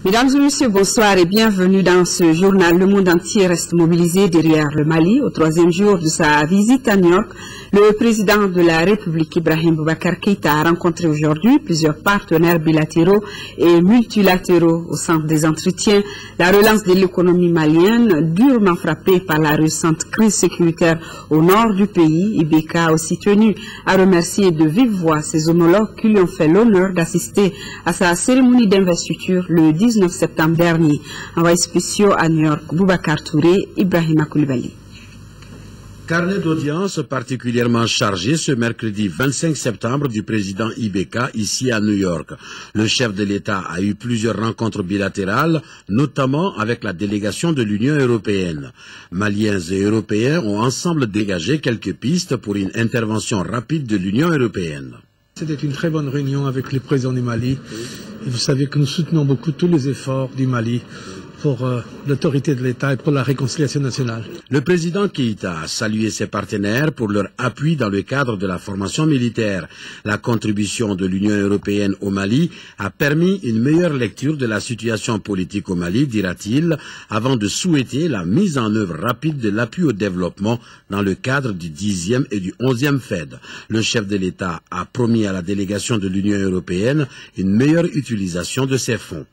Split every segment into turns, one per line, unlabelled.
Mesdames et messieurs, bonsoir et bienvenue dans ce journal. Le monde entier reste mobilisé derrière le Mali. Au troisième jour de sa visite à New York, le président de la République, Ibrahim Boubacar Keïta, a rencontré aujourd'hui plusieurs partenaires bilatéraux et multilatéraux au centre des entretiens. La relance de l'économie malienne, durement frappée par la récente crise sécuritaire au nord du pays, IBK a aussi tenu à remercier de vive voix ses homologues qui lui ont fait l'honneur d'assister à sa cérémonie d'investiture le 19 septembre dernier. Envoyé spéciaux à New York, Boubacar Touré, Ibrahima Koulibaly.
Carnet d'audience particulièrement chargé ce mercredi 25 septembre du président IBK ici à New York. Le chef de l'État a eu plusieurs rencontres bilatérales, notamment avec la délégation de l'Union européenne. Maliens et Européens ont ensemble dégagé quelques pistes pour une intervention rapide de l'Union européenne.
C'était une très bonne réunion avec le président du Mali. Et vous savez que nous soutenons beaucoup tous les efforts du Mali pour l'autorité de l'État et pour la réconciliation nationale.
Le président Keïta a salué ses partenaires pour leur appui dans le cadre de la formation militaire. La contribution de l'Union européenne au Mali a permis une meilleure lecture de la situation politique au Mali, dira-t-il, avant de souhaiter la mise en œuvre rapide de l'appui au développement dans le cadre du 10e et du 11e FED. Le chef de l'État a promis à la délégation de l'Union européenne une meilleure utilisation de ces fonds.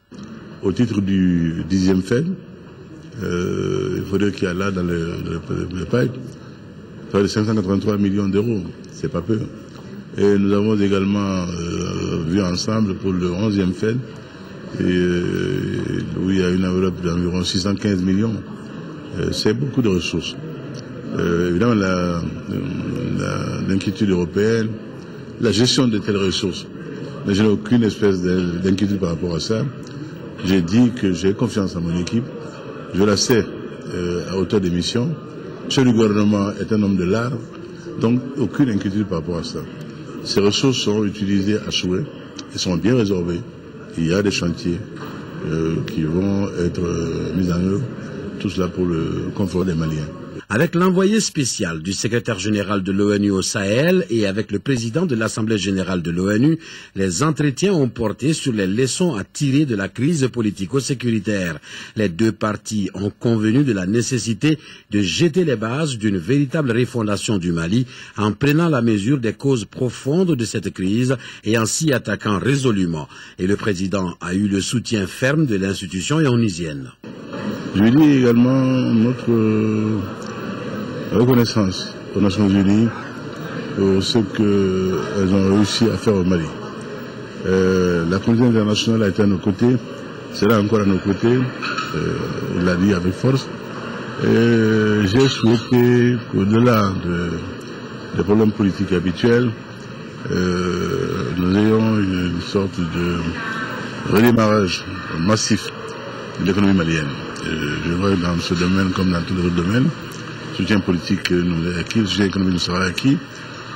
Au titre du 10e FED, il faudrait qu'il y ait là dans le pipe près de 583 millions d'euros, c'est pas peu. Et nous avons également vu ensemble pour le 11e FED, où il y a une enveloppe d'environ 615 millions. C'est beaucoup de ressources. Évidemment, l'inquiétude européenne, la gestion de telles ressources, mais je n'ai aucune espèce d'inquiétude par rapport à ça. J'ai dit que j'ai confiance en mon équipe, je la sais à hauteur des missions. Le chef du gouvernement est un homme de l'art, donc aucune inquiétude par rapport à ça. Ces ressources seront utilisées à souhait et sont bien résorbées. Il y a des chantiers qui vont être mis en œuvre, tout cela pour le confort des Maliens.
Avec l'envoyé spécial du secrétaire général de l'ONU au Sahel et avec le président de l'Assemblée générale de l'ONU, les entretiens ont porté sur les leçons à tirer de la crise politico-sécuritaire. Les deux parties ont convenu de la nécessité de jeter les bases d'une véritable refondation du Mali en prenant la mesure des causes profondes de cette crise et en s'y attaquant résolument. Et le président a eu le soutien ferme de l'institution onusienne.
Je lui dis également notre reconnaissance aux Nations Unies pour ce qu'elles ont réussi à faire au Mali. La communauté internationale a été à nos côtés, sera encore à nos côtés, il l'a dit avec force. J'ai souhaité qu'au-delà des problèmes politiques habituels, nous ayons une sorte de redémarrage massif de l'économie malienne. Je vois dans ce domaine comme dans tous les autres domaines, le soutien politique nous est acquis, le soutien économique nous sera acquis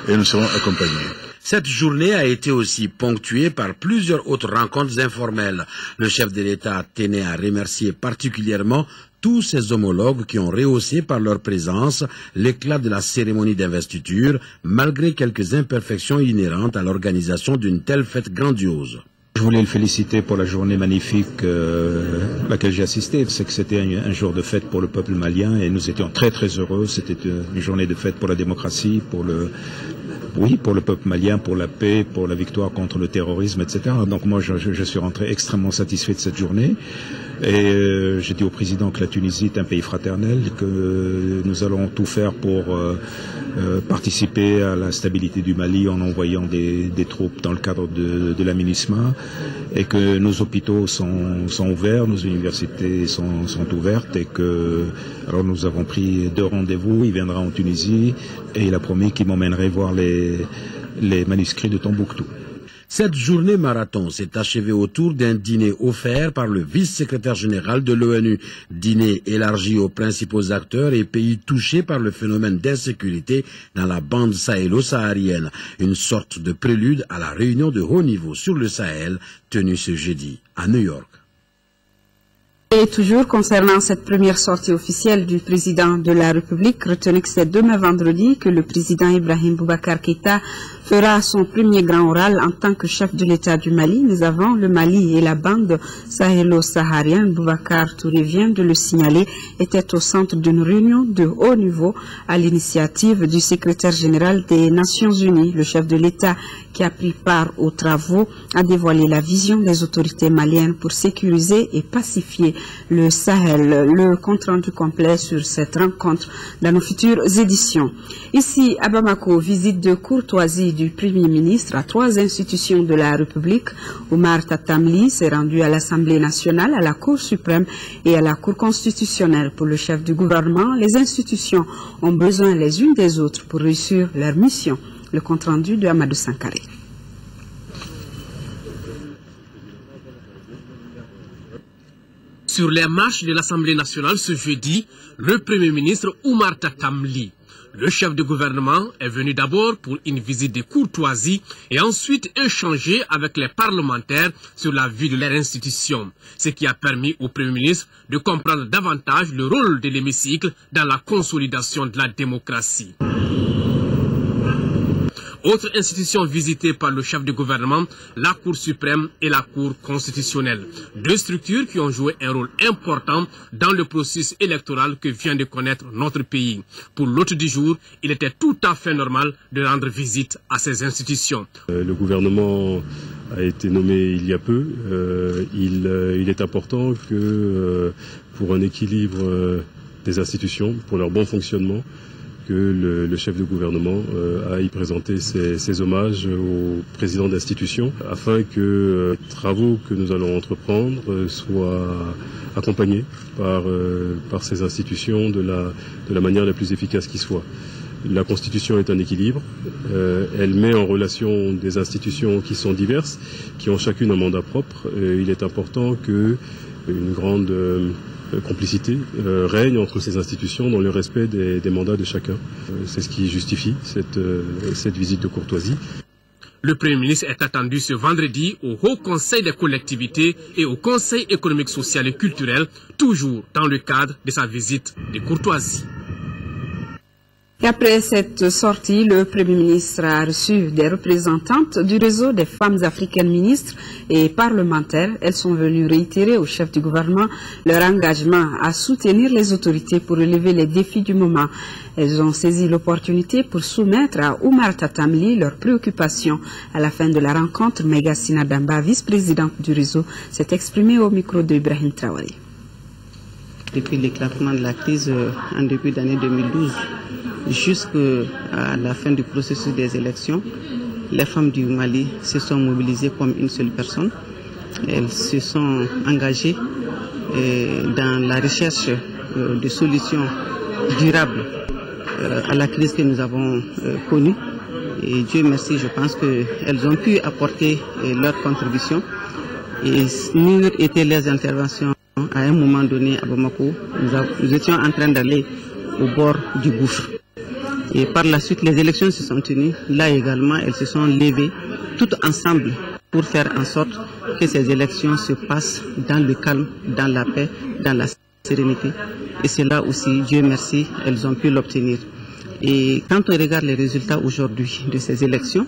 et nous serons accompagnés.
Cette journée a été aussi ponctuée par plusieurs autres rencontres informelles. Le chef de l'État tenait à remercier particulièrement tous ses homologues qui ont rehaussé par leur présence l'éclat de la cérémonie d'investiture, malgré quelques imperfections inhérentes à l'organisation d'une telle fête grandiose.
Je voulais le féliciter pour la journée magnifique à laquelle j'ai assisté. C'est que c'était un jour de fête pour le peuple malien et nous étions très très heureux. C'était une journée de fête pour la démocratie, pour le peuple malien, pour la paix, pour la victoire contre le terrorisme, etc. Donc moi je suis rentré extrêmement satisfait de cette journée. Et j'ai dit au président que la Tunisie est un pays fraternel, que nous allons tout faire pour participer à la stabilité du Mali en envoyant des troupes dans le cadre de la MINUSMA, et que nos hôpitaux sont ouverts, nos universités sont ouvertes, et que alors nous avons pris 2 rendez-vous. Il viendra en Tunisie et il a promis qu'il m'emmènerait voir les manuscrits de Tombouctou.
Cette journée marathon s'est achevée autour d'un dîner offert par le vice-secrétaire général de l'ONU. Dîner élargi aux principaux acteurs et pays touchés par le phénomène d'insécurité dans la bande sahélo-saharienne. Une sorte de prélude à la réunion de haut niveau sur le Sahel tenue ce jeudi à New York.
Et toujours concernant cette première sortie officielle du président de la République, retenez que c'est demain vendredi que le président Ibrahim Boubacar Keïta fera son premier grand oral en tant que chef de l'État du Mali. Mais avant, le Mali et la bande sahélo-saharienne, Boubacar Touré vient de le signaler, était au centre d'une réunion de haut niveau à l'initiative du secrétaire général des Nations Unies. Le chef de l'État qui a pris part aux travaux a dévoilé la vision des autorités maliennes pour sécuriser et pacifier le Sahel. Le compte-rendu complet sur cette rencontre dans nos futures éditions. Ici, à Bamako, visite de courtoisie du Premier ministre à 3 institutions de la République. Oumar Tatamli s'est rendu à l'Assemblée nationale, à la Cour suprême et à la Cour constitutionnelle. Pour le chef du gouvernement, les institutions ont besoin les unes des autres pour réussir leur mission. Le compte-rendu de Amadou Sankaré.
Sur les marches de l'Assemblée nationale ce jeudi, le Premier ministre Oumar Tatamli, le chef de gouvernement, est venu d'abord pour une visite de courtoisie et ensuite échanger avec les parlementaires sur la vie de leur institution, ce qui a permis au Premier ministre de comprendre davantage le rôle de l'hémicycle dans la consolidation de la démocratie. Autre institution visitée par le chef de gouvernement, la Cour suprême et la Cour constitutionnelle. 2 structures qui ont joué un rôle important dans le processus électoral que vient de connaître notre pays. Pour l'hôte du jour, il était tout à fait normal de rendre visite à ces institutions.
Le gouvernement a été nommé il y a peu. Il est important que pour un équilibre des institutions, pour leur bon fonctionnement, que le chef de gouvernement aille présenter ses hommages au président d'institution afin que les travaux que nous allons entreprendre soient accompagnés par ces institutions de la manière la plus efficace qui soit. La Constitution est un équilibre, elle met en relation des institutions qui sont diverses, qui ont chacune un mandat propre. Il est important qu'une grande complicité règne entre ces institutions dans le respect des mandats de chacun. C'est ce qui justifie cette visite de courtoisie.
Le Premier ministre est attendu ce vendredi au Haut Conseil des collectivités et au Conseil économique, social et culturel, toujours dans le cadre de sa visite de courtoisie.
Et après cette sortie, le Premier ministre a reçu des représentantes du réseau des femmes africaines ministres et parlementaires. Elles sont venues réitérer au chef du gouvernement leur engagement à soutenir les autorités pour relever les défis du moment. Elles ont saisi l'opportunité pour soumettre à Oumar Tatamli leurs préoccupations. À la fin de la rencontre, Megassina Damba, vice-présidente du réseau, s'est exprimée au micro de Ibrahim Traoré.
Depuis l'éclatement de la crise en début d'année 2012, jusqu'à la fin du processus des élections, les femmes du Mali se sont mobilisées comme une seule personne. Elles se sont engagées dans la recherche de solutions durables à la crise que nous avons connue. Et Dieu merci, je pense qu'elles ont pu apporter leur contribution. Et nous étaient les interventions à un moment donné à Bamako. Nous étions en train d'aller au bord du gouffre. Et par la suite, les élections se sont tenues. Là également, elles se sont levées toutes ensemble pour faire en sorte que ces élections se passent dans le calme, dans la paix, dans la sérénité. Et c'est là aussi, Dieu merci, elles ont pu l'obtenir. Et quand on regarde les résultats aujourd'hui de ces élections,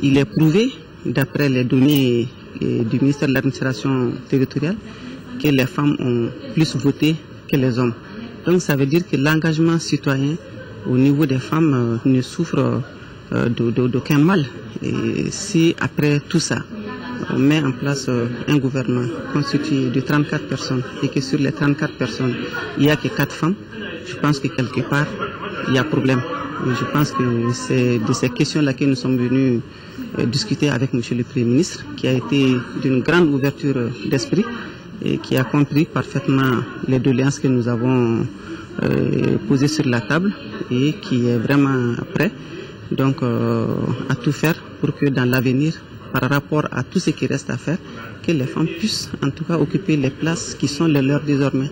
il est prouvé, d'après les données du ministère de l'administration territoriale, que les femmes ont plus voté que les hommes. Donc ça veut dire que l'engagement citoyen au niveau des femmes ne souffre d'aucun mal. Et si après tout ça, on met en place un gouvernement constitué de 34 personnes et que sur les 34 personnes, il n'y a que 4 femmes, je pense que quelque part, il y a problème. Et je pense que c'est de ces questions-là que nous sommes venus discuter avec M. le Premier ministre, qui a été d'une grande ouverture d'esprit et qui a compris parfaitement les doléances que nous avons posées sur la table et qui est vraiment prêt donc à tout faire pour que dans l'avenir, par rapport à tout ce qui reste à faire, que les femmes puissent en tout cas occuper les places qui sont les leurs désormais.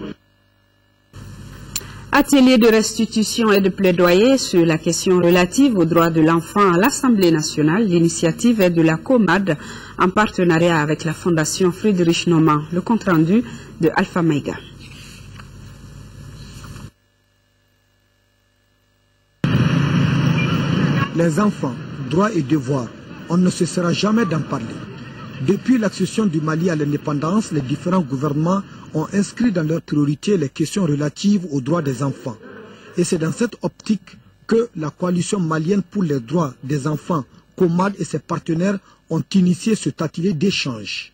Atelier de restitution et de plaidoyer sur la question relative aux droits de l'enfant à l'Assemblée nationale. L'initiative est de la COMAD en partenariat avec la Fondation Friedrich Naumann. Le compte-rendu de Alpha Maïga.
Les enfants, droits et devoirs, on ne cessera jamais d'en parler. Depuis l'accession du Mali à l'indépendance, les différents gouvernements ont inscrit dans leurs priorités les questions relatives aux droits des enfants. Et c'est dans cette optique que la coalition malienne pour les droits des enfants, COMAD et ses partenaires ont initié cet atelier d'échange.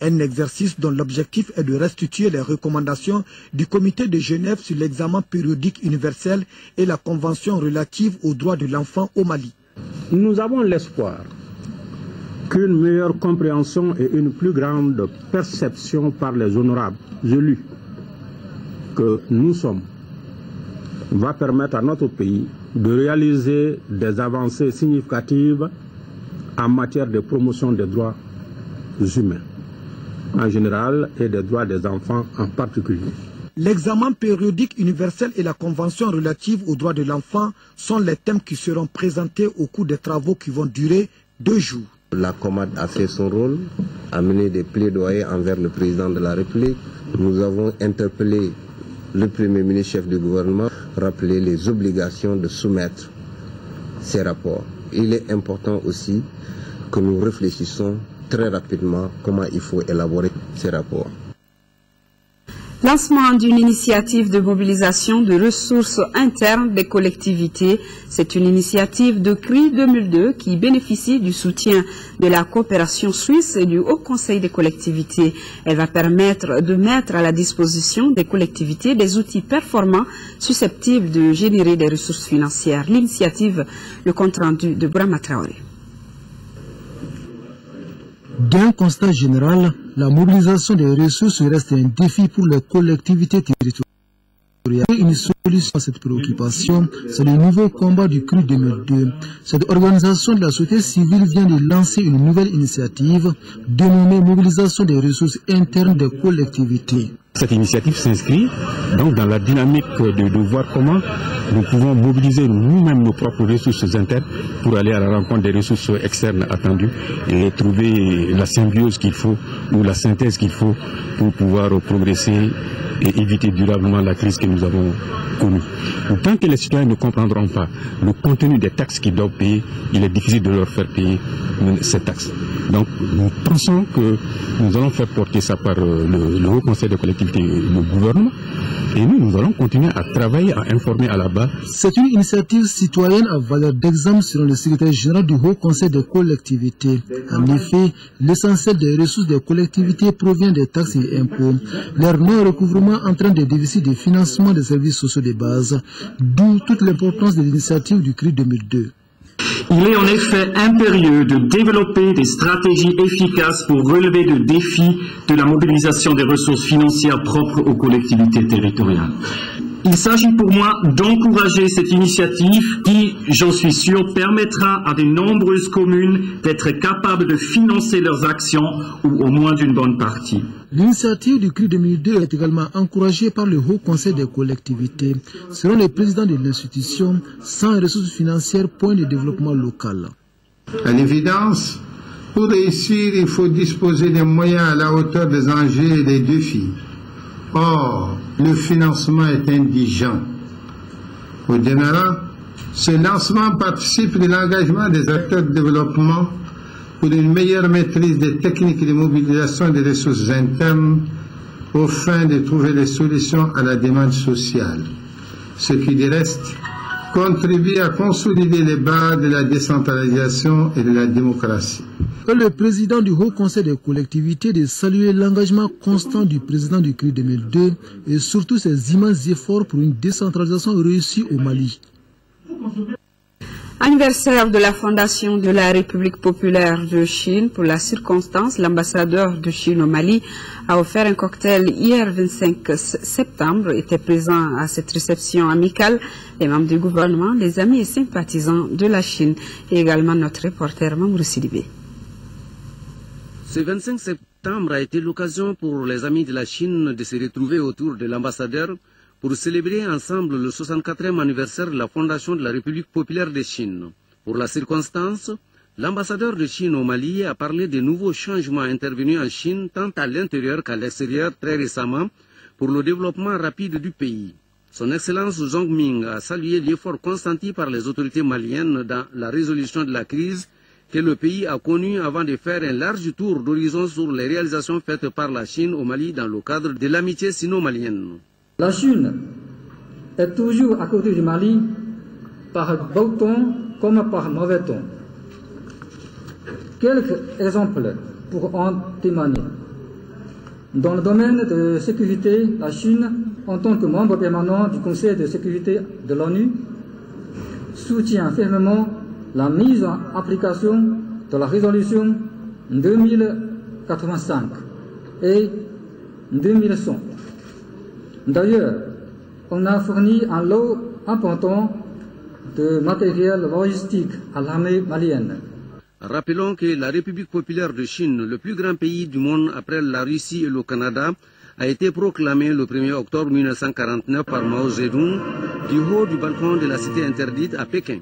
Un exercice dont l'objectif est de restituer les recommandations du Comité de Genève sur l'examen périodique universel et la Convention relative aux droits de l'enfant au Mali.
Nous avons l'espoir qu'une meilleure compréhension et une plus grande perception par les honorables élus que nous sommes va permettre à notre pays de réaliser des avancées significatives en matière de promotion des droits humains en général et des droits des enfants en particulier.
L'examen périodique universel et la Convention relative aux droits de l'enfant sont les thèmes qui seront présentés au cours des travaux qui vont durer 2 jours.
La COMAD a fait son rôle, a mené des plaidoyers envers le président de la République. Nous avons interpellé le Premier ministre, chef du gouvernement, rappeler les obligations de soumettre ces rapports. Il est important aussi que nous réfléchissons très rapidement comment il faut élaborer ces rapports.
Lancement d'une initiative de mobilisation de ressources internes des collectivités. C'est une initiative de CRI 2002 qui bénéficie du soutien de la coopération suisse et du Haut Conseil des collectivités. Elle va permettre de mettre à la disposition des collectivités des outils performants susceptibles de générer des ressources financières. L'initiative, le compte-rendu de Brahma Traoré.
D'un constat général, la mobilisation des ressources reste un défi pour les collectivités territoriales. Une solution à cette préoccupation, c'est le nouveau combat du CRI 2002. Cette organisation de la société civile vient de lancer une nouvelle initiative dénommée Mobilisation des ressources internes des collectivités.
Cette initiative s'inscrit donc dans la dynamique de voir comment nous pouvons mobiliser nous-mêmes nos propres ressources internes pour aller à la rencontre des ressources externes attendues et trouver la symbiose qu'il faut ou la synthèse qu'il faut pour pouvoir progresser et éviter durablement la crise que nous avons connue. Tant que les citoyens ne comprendront pas le contenu des taxes qu'ils doivent payer, il est difficile de leur faire payer ces taxes. Donc nous pensons que nous allons faire porter ça par le Haut Conseil des collectivités et le gouvernement. Et nous allons continuer à travailler, à informer à la base.
C'est une initiative citoyenne à valeur d'exemple selon le secrétaire général du Haut Conseil des collectivités. En effet, l'essentiel des ressources des collectivités provient des taxes et impôts. Leur non-recouvrement entraîne des déficits de financement des services sociaux de base, d'où toute l'importance de l'initiative du CRI 2002.
Il est en effet impérieux de développer des stratégies efficaces pour relever le défi de la mobilisation des ressources financières propres aux collectivités territoriales. Il s'agit pour moi d'encourager cette initiative qui, j'en suis sûr, permettra à de nombreuses communes d'être capables de financer leurs actions ou au moins d'une bonne partie.
L'initiative du CRI 2002 est également encouragée par le Haut Conseil des collectivités. Selon le président de l'institution, sans ressources financières, point de développement local.
À l'évidence, pour réussir, il faut disposer des moyens à la hauteur des enjeux et des défis. Or, le financement est indigent. Au demeurant, ce lancement participe de l'engagement des acteurs de développement pour une meilleure maîtrise des techniques de mobilisation des ressources internes aux fins de trouver des solutions à la demande sociale, ce qui du reste contribue à consolider les bases de la décentralisation et de la démocratie.
Le président du Haut Conseil des collectivités de saluer l'engagement constant du président du CRI 2002 et surtout ses immenses efforts pour une décentralisation réussie au Mali.
Anniversaire de la fondation de la République populaire de Chine. Pour la circonstance, l'ambassadeur de Chine au Mali a offert un cocktail hier 25 septembre. Étaient présents à cette réception amicale les membres du gouvernement, les amis et sympathisants de la Chine et également notre reporter Mamour Sidibé.
Ce 25 septembre a été l'occasion pour les amis de la Chine de se retrouver autour de l'ambassadeur pour célébrer ensemble le 64e anniversaire de la fondation de la République populaire de Chine. Pour la circonstance, l'ambassadeur de Chine au Mali a parlé des nouveaux changements intervenus en Chine tant à l'intérieur qu'à l'extérieur très récemment pour le développement rapide du pays. Son Excellence Zhong Ming a salué l'effort consenti par les autorités maliennes dans la résolution de la crise que le pays a connue avant de faire un large tour d'horizon sur les réalisations faites par la Chine au Mali dans le cadre de l'amitié sino-malienne.
La Chine est toujours à côté du Mali par bon ton comme par mauvais ton. Quelques exemples pour en témoigner. Dans le domaine de sécurité, la Chine, en tant que membre permanent du Conseil de sécurité de l'ONU, soutient fermement la mise en application de la résolution 2085 et 2100. D'ailleurs, on a fourni un lot important de matériel logistique à l'armée malienne.
Rappelons que la République populaire de Chine, le plus grand pays du monde après la Russie et le Canada, a été proclamé le 1er octobre 1949 par Mao Zedong du haut du balcon de la cité interdite à Pékin.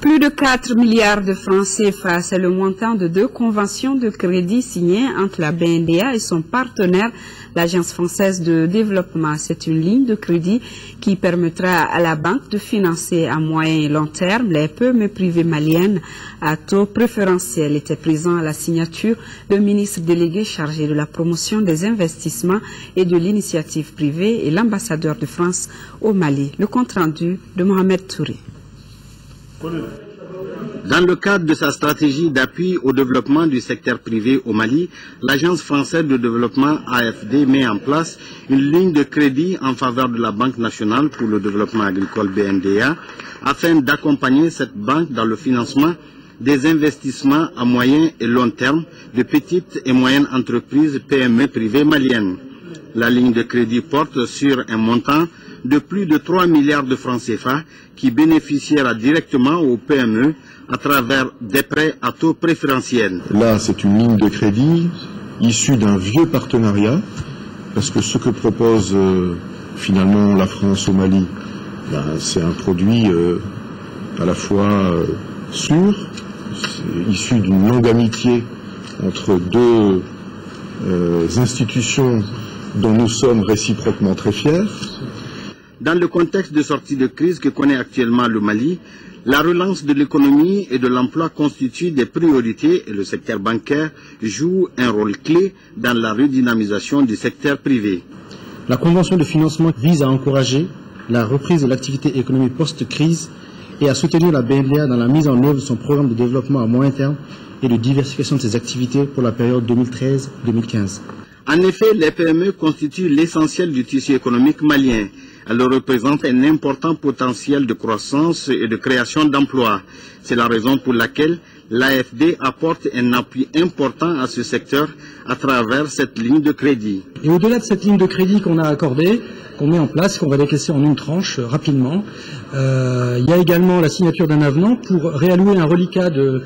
Plus de 4 milliards de francs CFA, c'est le montant de 2 conventions de crédit signées entre la BNDA et son partenaire, l'Agence française de développement. C'est une ligne de crédit qui permettra à la banque de financer à moyen et long terme les PME privées maliennes à taux préférentiel. Était présent à la signature le ministre délégué chargé de la promotion des investissements et de l'initiative privée et l'ambassadeur de France au Mali. Le compte rendu de Mohamed Touré.
Dans le cadre de sa stratégie d'appui au développement du secteur privé au Mali, l'Agence française de développement AFD met en place une ligne de crédit en faveur de la Banque nationale pour le développement agricole BNDA afin d'accompagner cette banque dans le financement des investissements à moyen et long terme de petites et moyennes entreprises PME privées maliennes. La ligne de crédit porte sur un montant de plus de 3 milliards de francs CFA qui bénéficiera directement aux PME à travers des prêts à taux préférentiels.
Là, c'est une ligne de crédit issue d'un vieux partenariat, parce que ce que propose finalement la France au Mali, c'est un produit à la fois sûr, issu d'une longue amitié entre deux institutions dont nous sommes réciproquement très fiers.
Dans le contexte de sortie de crise que connaît actuellement le Mali, la relance de l'économie et de l'emploi constitue des priorités et le secteur bancaire joue un rôle clé dans la redynamisation du secteur privé.
La convention de financement vise à encourager la reprise de l'activité économique post-crise et à soutenir la BNDA dans la mise en œuvre de son programme de développement à moyen terme et de diversification de ses activités pour la période 2013-2015.
En effet, les PME constituent l'essentiel du tissu économique malien. Elles représentent un important potentiel de croissance et de création d'emplois. C'est la raison pour laquelle l'AFD apporte un appui important à ce secteur à travers cette ligne de crédit.
Et au-delà de cette ligne de crédit qu'on a accordée, qu'on met en place, qu'on va décaisser en une tranche rapidement, il y a également la signature d'un avenant pour réallouer un reliquat de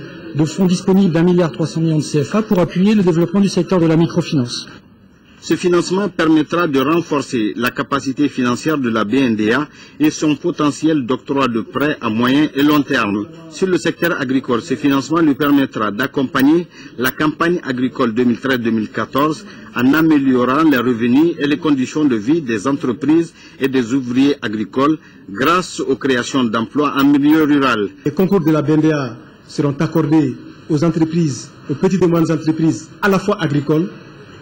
fonds disponibles d'1,3 milliard de CFA pour appuyer le développement du secteur de la microfinance.
Ce financement permettra de renforcer la capacité financière de la BNDA et son potentiel d'octroi de prêts à moyen et long terme. Sur le secteur agricole, ce financement lui permettra d'accompagner la campagne agricole 2013-2014 en améliorant les revenus et les conditions de vie des entreprises et des ouvriers agricoles grâce aux créations d'emplois en milieu rural.
Les concours de la BNDA seront accordés aux entreprises, aux petites et moyennes entreprises, à la fois agricoles,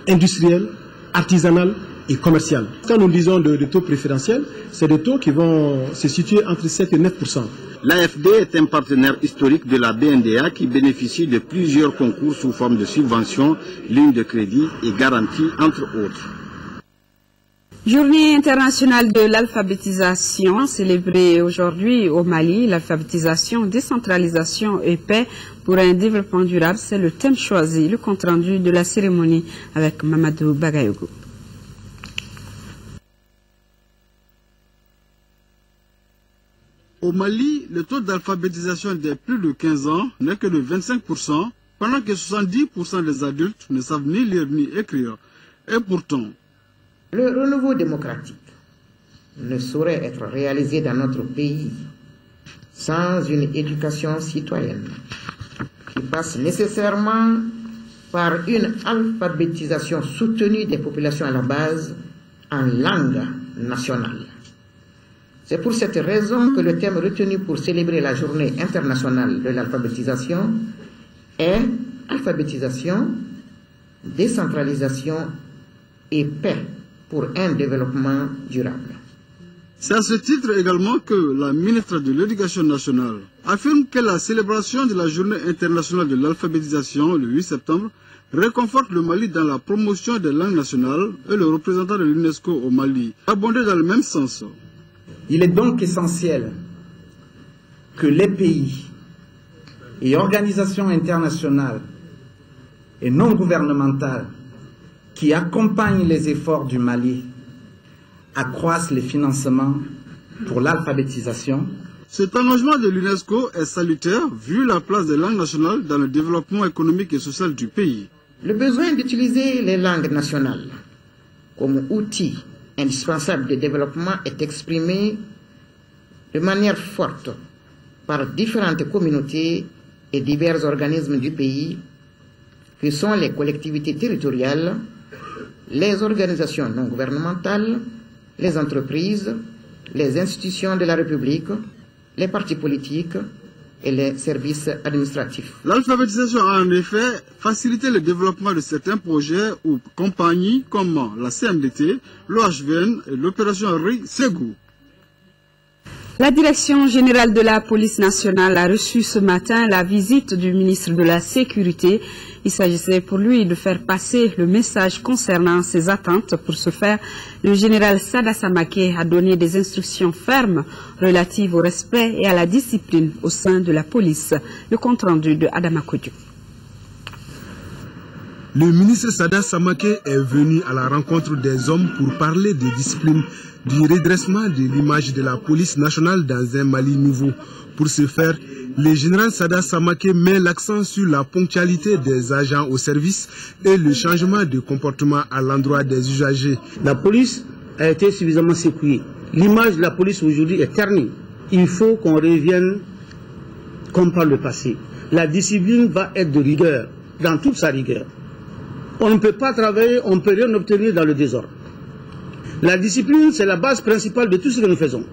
industrielles, artisanales et commerciales. Quand nous disons de taux préférentiels, c'est des taux qui vont se situer entre 7 et 9%.
L'AFD est un partenaire historique de la BNDA qui bénéficie de plusieurs concours sous forme de subventions, lignes de crédit et garanties, entre autres.
Journée internationale de l'alphabétisation célébrée aujourd'hui au Mali. L'alphabétisation, décentralisation et paix pour un développement durable, c'est le thème choisi. Le compte rendu de la cérémonie avec Mamadou Bagayogo.
Au Mali, le taux d'alphabétisation des plus de 15 ans n'est que de 25%, pendant que 70% des adultes ne savent ni lire ni écrire. Et pourtant,
le renouveau démocratique ne saurait être réalisé dans notre pays sans une éducation citoyenne qui passe nécessairement par une alphabétisation soutenue des populations à la base en langue nationale. C'est pour cette raison que le thème retenu pour célébrer la journée internationale de l'alphabétisation est alphabétisation, décentralisation et paix pour un développement durable.
C'est à ce titre également que la ministre de l'Éducation nationale affirme que la célébration de la journée internationale de l'alphabétisation le 8 septembre réconforte le Mali dans la promotion des langues nationales et le représentant de l'UNESCO au Mali abondé dans le même sens.
Il est donc essentiel que les pays et organisations internationales et non gouvernementales qui accompagnent les efforts du Mali accroissent les financements pour l'alphabétisation.
Cet engagement de l'UNESCO est salutaire vu la place des langues nationales dans le développement économique et social du pays.
Le besoin d'utiliser les langues nationales comme outil indispensable de développement est exprimé de manière forte par différentes communautés et divers organismes du pays, que sont les collectivités territoriales, les organisations non gouvernementales, les entreprises, les institutions de la République, les partis politiques et les services administratifs.
L'alphabétisation a en effet facilité le développement de certains projets ou compagnies comme la CMDT, l'OHVN et l'opération Ségou.
La Direction générale de la police nationale a reçu ce matin la visite du ministre de la Sécurité. Il s'agissait pour lui de faire passer le message concernant ses attentes. Pour ce faire, le général Sada Samake a donné des instructions fermes relatives au respect et à la discipline au sein de la police. Le compte rendu de Adama Kodjo.
Le ministre Sada Samake est venu à la rencontre des hommes pour parler de discipline, du redressement de l'image de la police nationale dans un Mali nouveau. Pour ce faire, le général Sada Samake met l'accent sur la ponctualité des agents au service et le changement de comportement à l'endroit des usagers.
La police a été suffisamment secouée. L'image de la police aujourd'hui est ternie. Il faut qu'on revienne comme par le passé. La discipline va être de rigueur, dans toute sa rigueur. On ne peut pas travailler, on ne peut rien obtenir dans le désordre. La discipline, c'est la base principale de tout ce que nous faisons.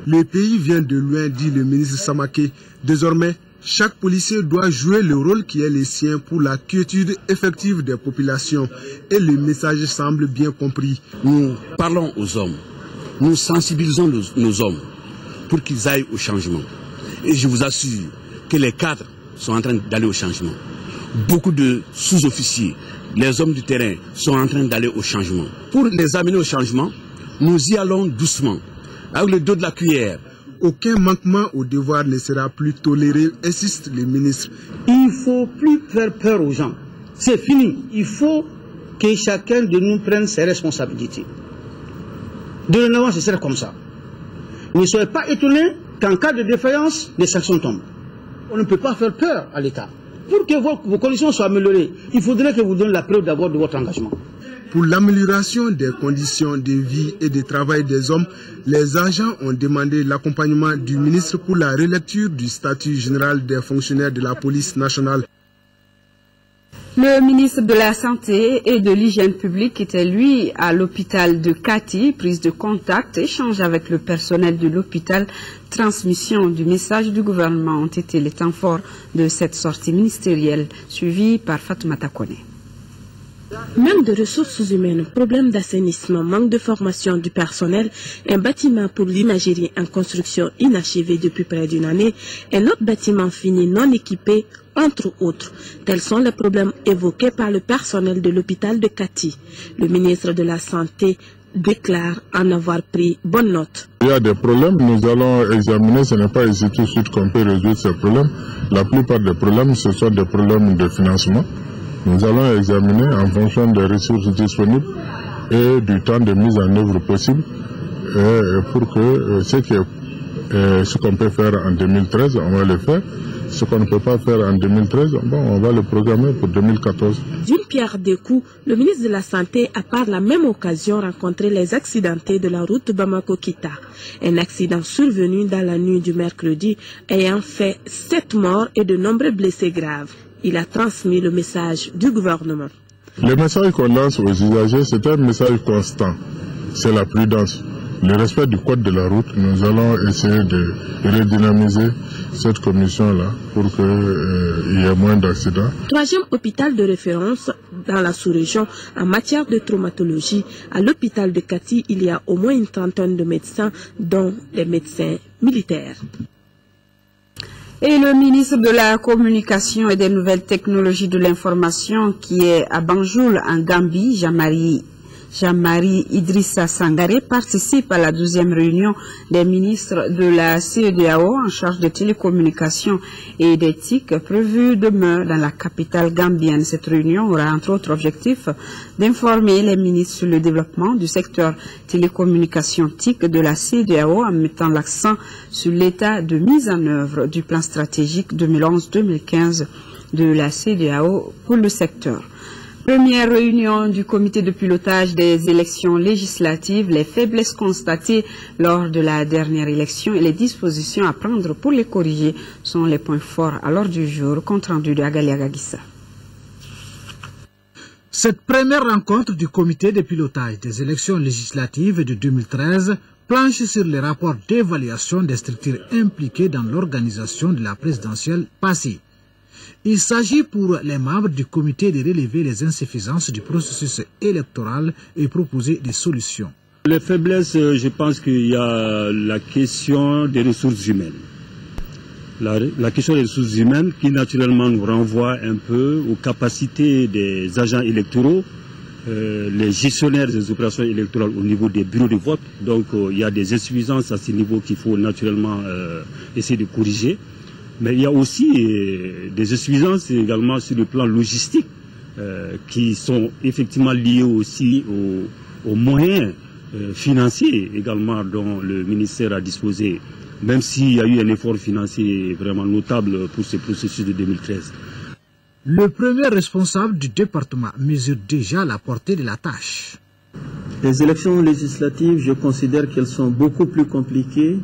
Le pays vient de loin, dit le ministre Samake. Désormais, chaque policier doit jouer le rôle qui est le sien pour la quiétude effective des populations. Et le message semble bien compris.
Nous parlons aux hommes, nous sensibilisons nos hommes pour qu'ils aillent au changement. Et je vous assure que les cadres sont en train d'aller au changement. Beaucoup de sous-officiers, les hommes du terrain sont en train d'aller au changement. Pour les amener au changement, nous y allons doucement, avec le dos de la cuillère.
Aucun manquement au devoir ne sera plus toléré, insiste le ministre.
Il ne faut plus faire peur aux gens. C'est fini. Il faut que chacun de nous prenne ses responsabilités. Dorénavant, ce sera comme ça. Ne soyez pas étonnés qu'en cas de défaillance, les sanctions tombent. On ne peut pas faire peur à l'État. Pour que vos conditions soient améliorées, il faudrait que vous donniez la preuve d'abord de votre engagement.
Pour l'amélioration des conditions de vie et de travail des hommes, les agents ont demandé l'accompagnement du ministre pour la relecture du statut général des fonctionnaires de la police nationale.
Le ministre de la Santé et de l'Hygiène publique était, lui, à l'hôpital de Kati. Prise de contact, échange avec le personnel de l'hôpital, transmission du message du gouvernement ont été les temps forts de cette sortie ministérielle, suivie par Fatoumata Kone.
Manque de ressources humaines, problème d'assainissement, manque de formation du personnel, un bâtiment pour l'imagerie en construction inachevé depuis près d'une année, un autre bâtiment fini non équipé, entre autres. Tels sont les problèmes évoqués par le personnel de l'hôpital de Kati. Le ministre de la Santé déclare en avoir pris bonne note.
Il y a des problèmes, nous allons examiner, ce n'est pas ici tout de suite qu'on peut résoudre ces problèmes. La plupart des problèmes, ce sont des problèmes de financement. Nous allons examiner en fonction des ressources disponibles et du temps de mise en œuvre possible pour que ce qu'on peut faire en 2013, on va le faire. Ce qu'on ne peut pas faire en 2013, bon, on va le programmer pour 2014.
D'une pierre deux coups, le ministre de la Santé a par la même occasion rencontré les accidentés de la route Bamako-Kita. Un accident survenu dans la nuit du mercredi ayant fait 7 morts et de nombreux blessés graves. Il a transmis le message du gouvernement.
Le message qu'on lance aux usagers, c'est un message constant. C'est la prudence. Le respect du code de la route, nous allons essayer de redynamiser cette commission-là pour qu'il y ait moins d'accidents.
3e hôpital de référence dans la sous-région en matière de traumatologie. À l'hôpital de Kati, il y a au moins une trentaine de médecins, dont des médecins militaires.
Et le ministre de la Communication et des Nouvelles Technologies de l'Information, qui est à Banjul, en Gambie, Jean-Marie Idrissa Sangaré, participe à la 12e réunion des ministres de la CEDEAO en charge des télécommunications et d'éthique prévue demain dans la capitale gambienne. Cette réunion aura entre autres objectif d'informer les ministres sur le développement du secteur télécommunication TIC de la CEDEAO en mettant l'accent sur l'état de mise en œuvre du plan stratégique 2011-2015 de la CEDEAO pour le secteur. Première réunion du comité de pilotage des élections législatives, les faiblesses constatées lors de la dernière élection et les dispositions à prendre pour les corriger sont les points forts à l'ordre du jour. Compte rendu de Agali Agagissa.
Cette première rencontre du comité de pilotage des élections législatives de 2013 planche sur les rapports d'évaluation des structures impliquées dans l'organisation de la présidentielle passée. Il s'agit pour les membres du comité de relever les insuffisances du processus électoral et proposer des solutions.
Les faiblesses, je pense qu'il y a la question des ressources humaines. La question des ressources humaines qui naturellement nous renvoie un peu aux capacités des agents électoraux, les gestionnaires des opérations électorales au niveau des bureaux de vote. Donc il y a des insuffisances à ce niveau qu'il faut naturellement essayer de corriger. Mais il y a aussi des insuffisances également sur le plan logistique qui sont effectivement liées aussi aux moyens financiers également dont le ministère a disposé, même s'il y a eu un effort financier vraiment notable pour ce processus de 2013.
Le premier responsable du département mesure déjà la portée de la tâche.
Les élections législatives, je considère qu'elles sont beaucoup plus compliquées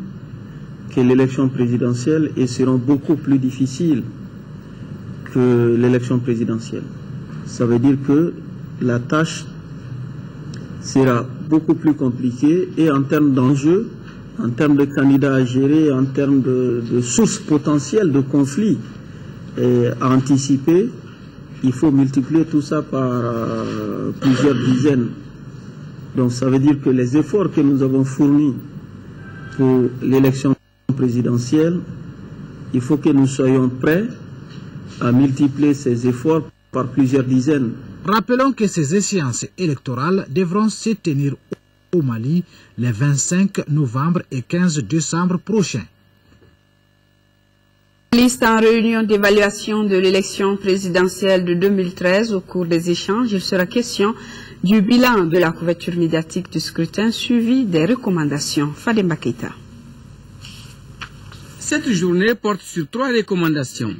que l'élection présidentielle et seront beaucoup plus difficiles que l'élection présidentielle. Ça veut dire que la tâche sera beaucoup plus compliquée et en termes d'enjeux, en termes de candidats à gérer, en termes de sources potentielles de conflits à anticiper, il faut multiplier tout ça par plusieurs dizaines. Donc ça veut dire que les efforts que nous avons fournis pour l'élection présidentielle, il faut que nous soyons prêts à multiplier ces efforts par plusieurs dizaines.
Rappelons que ces échéances électorales devront se tenir au Mali les 25 novembre et 15 décembre prochains.
Liste en réunion d'évaluation de l'élection présidentielle de 2013. Au cours des échanges, il sera question du bilan de la couverture médiatique du scrutin suivi des recommandations. Fademba Keita.
Cette journée porte sur 3 recommandations.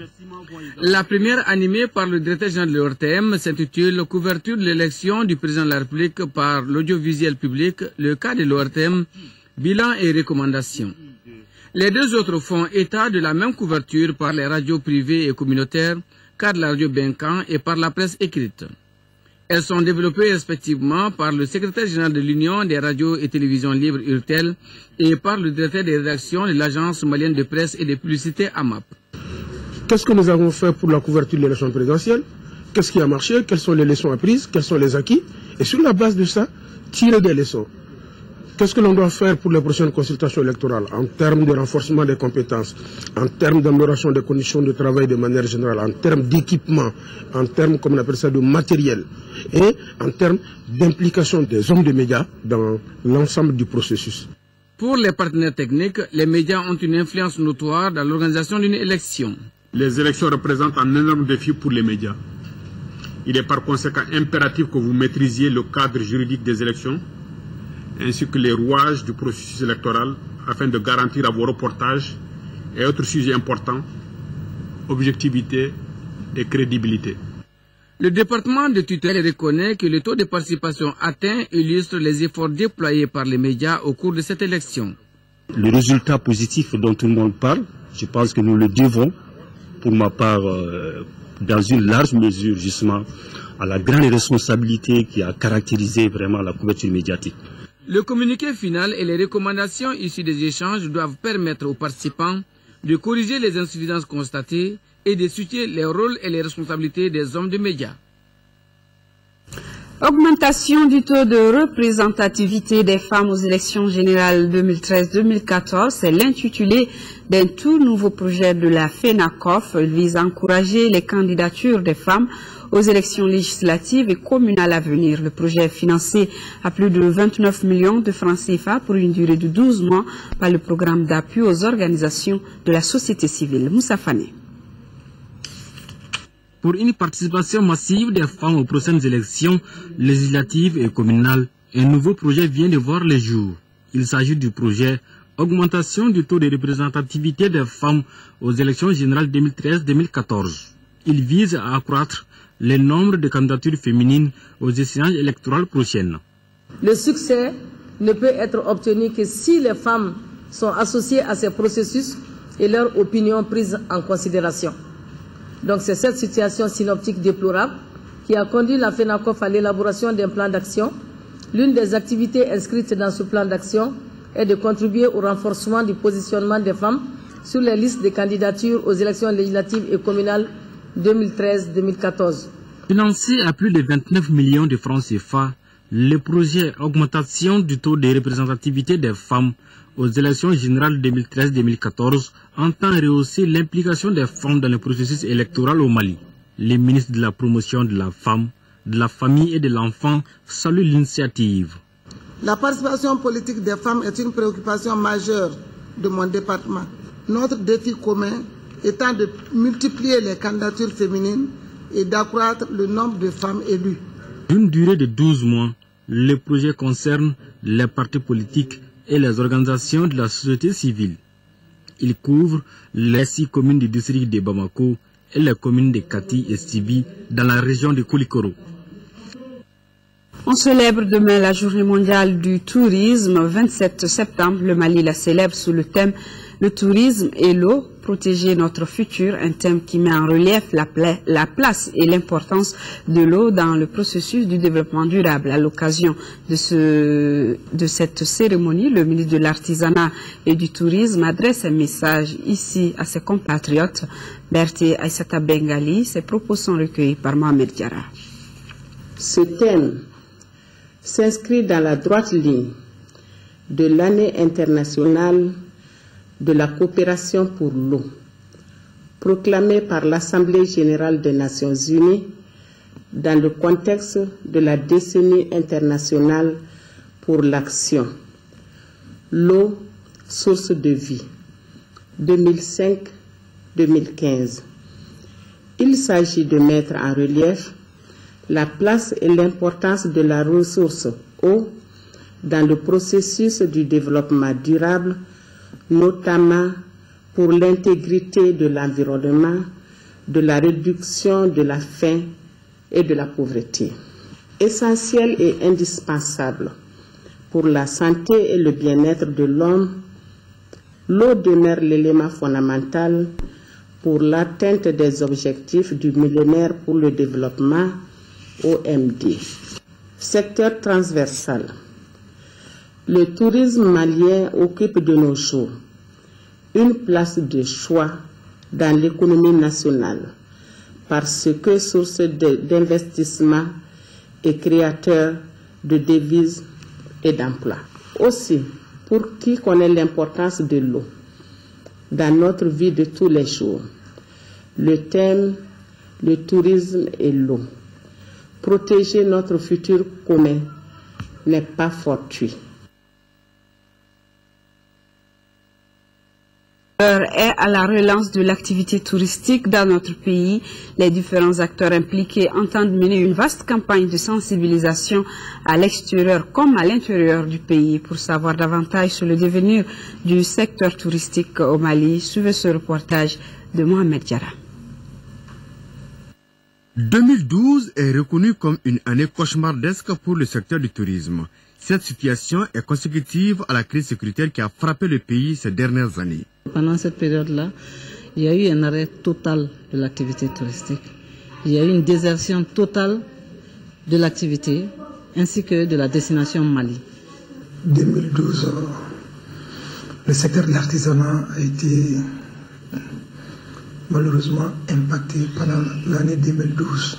La première, animée par le directeur général de l'ORTM, s'intitule « Couverture de l'élection du président de la République par l'audiovisuel public, le cas de l'ORTM, bilan et recommandations ». Les 2 autres font état de la même couverture par les radios privées et communautaires, cas de la radio Benkan et par la presse écrite. Elles sont développées respectivement par le secrétaire général de l'Union des radios et télévisions libres URTEL et par le directeur des rédactions de l'Agence malienne de presse et de publicité AMAP.
Qu'est-ce que nous avons fait pour la couverture de l'élection présidentielle? Qu'est-ce qui a marché? Quelles sont les leçons apprises? Quels sont les acquis? Et sur la base de ça, tirer des leçons. Qu'est-ce que l'on doit faire pour les prochaines consultations électorales en termes de renforcement des compétences, en termes d'amélioration des conditions de travail de manière générale, en termes d'équipement, en termes, comme on appelle ça, de matériel, et en termes d'implication des hommes de médias dans l'ensemble du processus.
Pour les partenaires techniques, les médias ont une influence notoire dans l'organisation d'une élection.
Les élections représentent un énorme défi pour les médias. Il est par conséquent impératif que vous maîtrisiez le cadre juridique des élections, ainsi que les rouages du processus électoral, afin de garantir à vos reportages et autres sujets importants objectivité et crédibilité.
Le département de tutelle reconnaît que le taux de participation atteint illustre les efforts déployés par les médias au cours de cette élection.
Le résultat positif dont tout le monde parle, je pense que nous le devons, pour ma part, dans une large mesure, justement, à la grande responsabilité qui a caractérisé vraiment la couverture médiatique.
Le communiqué final et les recommandations issues des échanges doivent permettre aux participants de corriger les insuffisances constatées et de situer les rôles et les responsabilités des hommes de médias.
Augmentation du taux de représentativité des femmes aux élections générales 2013-2014, c'est l'intitulé d'un tout nouveau projet de la FENACOF. Il vise à encourager les candidatures des femmes aux élections législatives et communales à venir. Le projet est financé à plus de 29 millions de francs CFA pour une durée de 12 mois par le programme d'appui aux organisations de la société civile. Moussa Fane.
Pour une participation massive des femmes aux prochaines élections législatives et communales, un nouveau projet vient de voir le jour. Il s'agit du projet Augmentation du taux de représentativité des femmes aux élections générales 2013-2014. Il vise à accroître le nombre de candidatures féminines aux échéances électorales prochaines.
Le succès ne peut être obtenu que si les femmes sont associées à ces processus et leur opinion prise en considération. Donc c'est cette situation synoptique déplorable qui a conduit la FENACOF à l'élaboration d'un plan d'action. L'une des activités inscrites dans ce plan d'action est de contribuer au renforcement du positionnement des femmes sur les listes de candidatures aux élections législatives et communales 2013-2014.
Financé à plus de 29 millions de francs CFA, le projet Augmentation du taux de représentativité des femmes aux élections générales 2013-2014 entend rehausser l'implication des femmes dans le processus électoral au Mali. Les ministres de la promotion de la femme, de la famille et de l'enfant saluent l'initiative.
La participation politique des femmes est une préoccupation majeure de mon département. Notre défi commun étant de multiplier les candidatures féminines et d'accroître le nombre de femmes élues.
D'une durée de 12 mois, le projet concerne les partis politiques et les organisations de la société civile. Il couvre les 6 communes du district de Bamako et les communes de Kati et Sibi dans la région de Koulikoro.
On célèbre demain la journée mondiale du tourisme. 27 septembre, le Mali la célèbre sous le thème « Le tourisme et l'eau, protéger notre futur », un thème qui met en relief la place et l'importance de l'eau dans le processus du développement durable. À l'occasion de cette cérémonie, le ministre de l'Artisanat et du Tourisme adresse un message ici à ses compatriotes. Berthe Aïssata Bengali, ses propos sont recueillis par Mohamed Diarra.
Ce thème s'inscrit dans la droite ligne de l'année internationale de la coopération pour l'eau, proclamée par l'Assemblée générale des Nations unies dans le contexte de la décennie internationale pour l'action. L'eau, source de vie, 2005-2015. Il s'agit de mettre en relief la place et l'importance de la ressource eau dans le processus du développement durable, notamment pour l'intégrité de l'environnement, de la réduction de la faim et de la pauvreté. Essentiel et indispensable pour la santé et le bien-être de l'homme, l'eau demeure l'élément fondamental pour l'atteinte des objectifs du millénaire pour le développement OMD. Secteur transversal. Le tourisme malien occupe de nos jours une place de choix dans l'économie nationale parce que source d'investissement et créateur de devises et d'emplois. Aussi, pour qui connaît l'importance de l'eau dans notre vie de tous les jours, le thème « Le tourisme et l'eau ». Protéger notre futur commun n'est pas fortuit.
L'heure est à la relance de l'activité touristique dans notre pays. Les différents acteurs impliqués entendent mener une vaste campagne de sensibilisation à l'extérieur comme à l'intérieur du pays. Pour savoir davantage sur le devenir du secteur touristique au Mali, suivez ce reportage de Mohamed Diarra.
2012 est reconnue comme une année cauchemardesque pour le secteur du tourisme. Cette situation est consécutive à la crise sécuritaire qui a frappé le pays ces dernières années.
Pendant cette période-là, il y a eu un arrêt total de l'activité touristique. Il y a eu une désertion totale de l'activité ainsi que de la destination Mali.
2012, le secteur de l'artisanat a été malheureusement impacté pendant l'année 2012.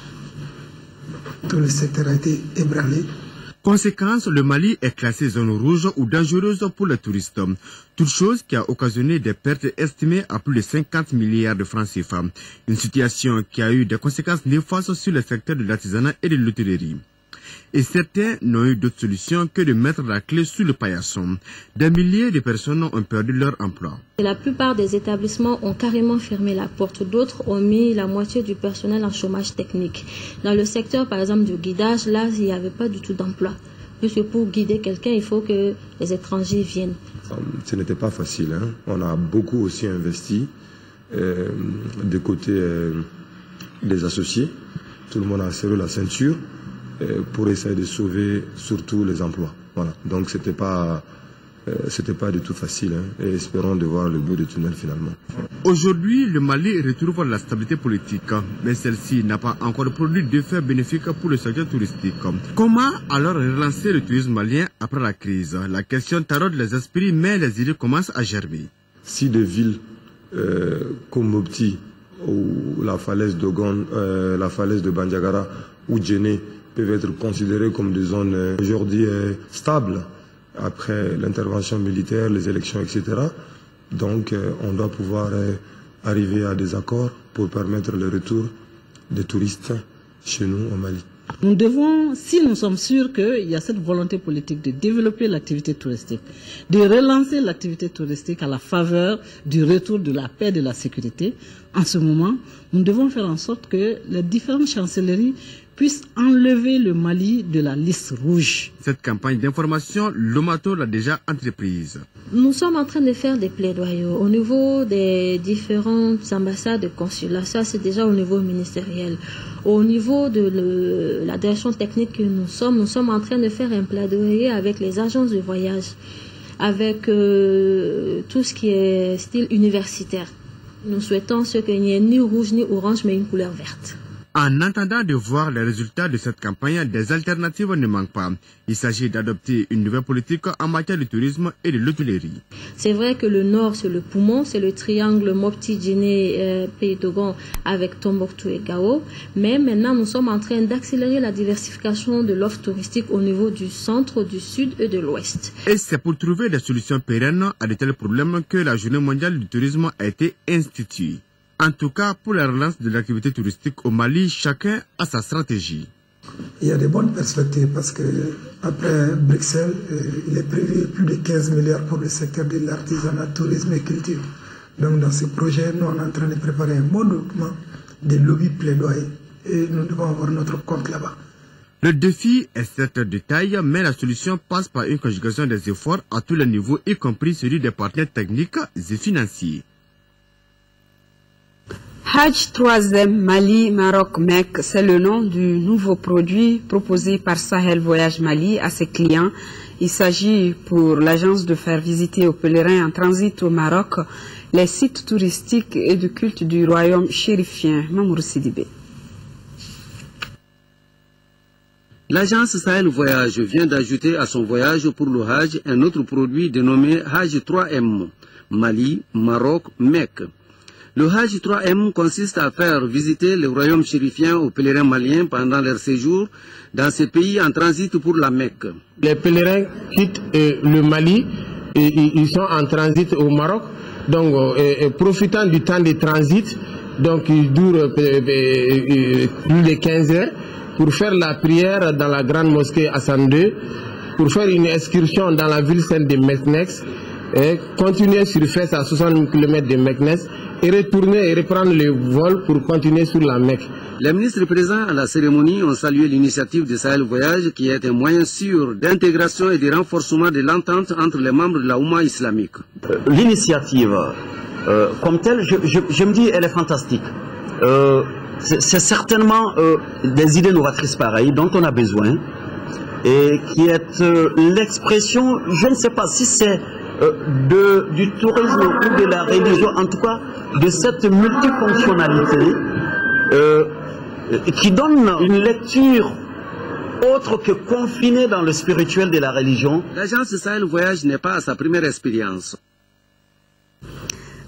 Tout le secteur a été ébranlé.
Conséquence, le Mali est classé zone rouge ou dangereuse pour les touristes. Toute chose qui a occasionné des pertes estimées à plus de 50 milliards de francs CFA. Une situation qui a eu des conséquences néfastes sur le secteur de l'artisanat et de l'hôtellerie. Et certains n'ont eu d'autre solution que de mettre la clé sous le paillasson. Des milliers de personnes ont perdu leur emploi.
La plupart des établissements ont carrément fermé la porte. D'autres ont mis la moitié du personnel en chômage technique. Dans le secteur, par exemple, du guidage, là, il n'y avait pas du tout d'emploi. Puisque pour guider quelqu'un, il faut que les étrangers viennent.
Ce n'était pas facile. On a beaucoup aussi investi du côté des associés. Tout le monde a serré la ceinture pour essayer de sauver surtout les emplois. Voilà. Donc c'était pas du tout facile, et espérons de voir le bout du tunnel finalement.
Aujourd'hui, le Mali retrouve la stabilité politique, mais celle-ci n'a pas encore produit d'effets bénéfiques pour le secteur touristique. Comment alors relancer le tourisme malien après la crise? La question taraude les esprits, mais les idées commencent à germer.
Si des villes comme Mopti ou la falaise d'Ogon, la falaise de Bandiagara ou Djenné peuvent être considérées comme des zones aujourd'hui stables après l'intervention militaire, les élections, etc. Donc on doit pouvoir arriver à des accords pour permettre le retour des touristes chez nous au Mali.
Nous devons, si nous sommes sûrs qu'il y a cette volonté politique de développer l'activité touristique, de relancer l'activité touristique à la faveur du retour de la paix et de la sécurité, en ce moment, nous devons faire en sorte que les différentes chancelleries puissent enlever le Mali de la liste rouge.
Cette campagne d'information, l'OMATO l'a déjà entreprise.
Nous sommes en train de faire des plaidoyers au niveau des différentes ambassades et consulats. Ça, c'est déjà au niveau ministériel. Au niveau de la direction technique que nous sommes en train de faire un plaidoyer avec les agences de voyage, avec tout ce qui est style universitaire. Nous souhaitons qu'il n'y ait ni rouge ni orange, mais une couleur verte.
En attendant de voir les résultats de cette campagne, des alternatives ne manquent pas. Il s'agit d'adopter une nouvelle politique en matière de tourisme et de l'hôtellerie.
C'est vrai que le nord, c'est le poumon, c'est le triangle Mopti, Djenné, Pays Dogon avec Tombouctou et Gao. Mais maintenant, nous sommes en train d'accélérer la diversification de l'offre touristique au niveau du centre, du sud et de l'ouest.
Et c'est pour trouver des solutions pérennes à de tels problèmes que la Journée mondiale du tourisme a été instituée. En tout cas, pour la relance de l'activité touristique au Mali, chacun a sa stratégie.
Il y a de bonnes perspectives parce que après Bruxelles, il est prévu plus de 15 milliards pour le secteur de l'artisanat, tourisme et culture. Donc dans ce projet, nous on est en train de préparer un bon document de lobby plaidoyer et nous devons avoir notre compte là-bas.
Le défi est certes de taille, mais la solution passe par une conjugation des efforts à tous les niveaux, y compris celui des partenaires techniques et financiers.
Hajj 3e Mali Maroc Mec, c'est le nom du nouveau produit proposé par Sahel Voyage Mali à ses clients. Il s'agit pour l'agence de faire visiter aux pèlerins en transit au Maroc les sites touristiques et de culte du royaume chérifien. Mamour Sidibé.
L'agence Sahel Voyage vient d'ajouter à son voyage pour le Hajj un autre produit dénommé Hajj 3M, Mali, Maroc, Mecque. Le Hajj 3M consiste à faire visiter le royaume chérifien aux pèlerins maliens pendant leur séjour dans ces pays en transit pour la Mecque.
Les pèlerins quittent le Mali et ils sont en transit au Maroc, donc profitant du temps de transit, donc il dure plus de 15 heures, pour faire la prière dans la grande mosquée Hassan II, pour faire une excursion dans la ville sainte de Meknès, et continuer sur Fès à 60 km de Meknès, et retourner et reprendre le vol pour continuer sur la Mecque.
Les ministres présents à la cérémonie ont salué l'initiative de Sahel Voyage qui est un moyen sûr d'intégration et de renforcement de l'entente entre les membres de la Oumma islamique.
L'initiative comme telle, je me dis, elle est fantastique.
c'est certainement des idées novatrices pareilles dont on a besoin et qui est l'expression, je ne sais pas si c'est du tourisme ou de la religion, en tout cas de cette multifonctionnalité qui donne une lecture autre que confinée dans le spirituel de la religion.
L'agence Sahel Voyage n'est pas à sa première expérience.